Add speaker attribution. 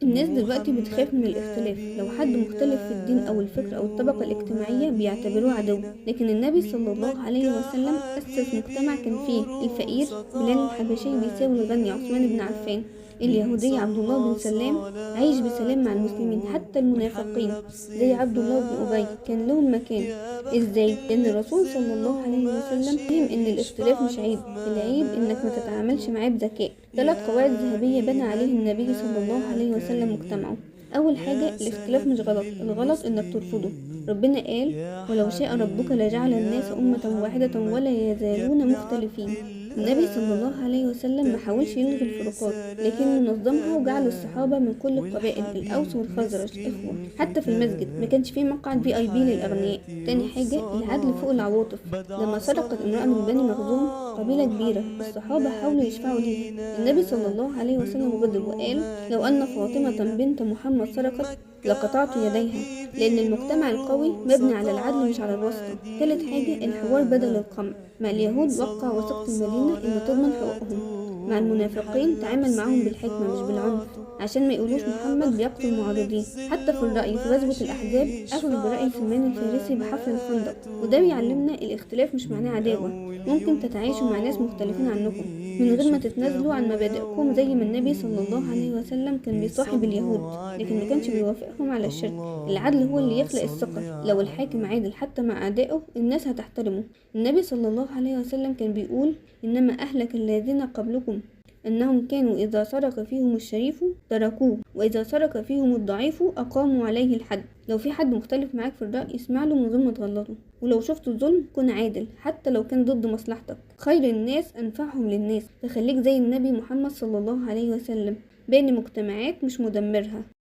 Speaker 1: الناس دلوقتي بتخاف من الاختلاف، لو حد مختلف في الدين أو الفكر أو الطبقة الاجتماعية بيعتبروه عدو. لكن النبي صلى الله عليه وسلم أسس مجتمع كان فيه الفقير بلال الحبشي بيساوي الغني عثمان بن عفان، اليهودي عبد الله بن سلام عايش بسلام مع المسلمين. حتى المنافقين زي عبد الله بن أبي كان لهم مكان. ازاي؟ لأن الرسول صلى الله عليه وسلم فهم إن الاختلاف مش عيب، العيب إنك ما تتعاملش معاه بذكاء. 3 قواعد ذهبية بنى عليه النبي صلى الله عليه وسلم مجتمعه. أول حاجة، الاختلاف مش غلط، الغلط إنك ترفضه. ربنا قال: ولو شاء ربك لجعل الناس أمة واحدة ولا يزالون مختلفين. النبي صلى الله عليه وسلم ما حاولش يلغي الفروقات، لكنه نظمها وجعل الصحابة من كل القبائل، الأوس والخزرج، إخوة. حتى في المسجد ما كانش فيه مقعد VIP للأغنياء. تاني حاجة، العدل فوق العواطف. لما سرقت امرأة من بني مخزوم، قبيلة كبيرة، الصحابة حاولوا يشفعوا ليها. النبي صلى الله عليه وسلم غضب وقال: لو أن فاطمة بنت محمد سرقت لقطعت يديها. لأن المجتمع القوي مبني على العدل مش على الواسطة. ثالث حاجة، الحوار بدل القمع. مع اليهود وقع وثيقة المدينة إن تضمن حقوقهم. مع المنافقين تعامل معهم بالحكمة مش بالعنف، عشان ما يقولوش محمد بيقتل المعارضين. حتى في الرأي في غزوة الأحزاب أخذ برأي سلمان الفارسي بحفر الخندق، وده بيعلمنا الاختلاف مش معناه عداوة. ممكن تتعايشوا مع ناس مختلفين عنكم من غير ما تتنازلوا عن مبادئكم، زي ما النبي صلى الله عليه وسلم كان بيصاحب اليهود لكن ما كانش بيوافقهم على الشرك. العدل هو اللي يخلق الثقة. لو الحاكم عادل حتى مع أعدائه الناس هتحترمه. النبي صلى الله عليه وسلم كان بيقول: إنما أهلك الذين قبلكم أنهم كانوا إذا سرق فيهم الشريف تركوه، وإذا سرق فيهم الضعيف أقاموا عليه الحد. لو في حد مختلف معاك في الرأي اسمع له من غير ما تغلطه، ولو شفت الظلم كن عادل حتى لو كان ضد مصلحتك. خير الناس أنفعهم للناس. تخليك زي النبي محمد صلى الله عليه وسلم، باني مجتمعات مش مدمرها.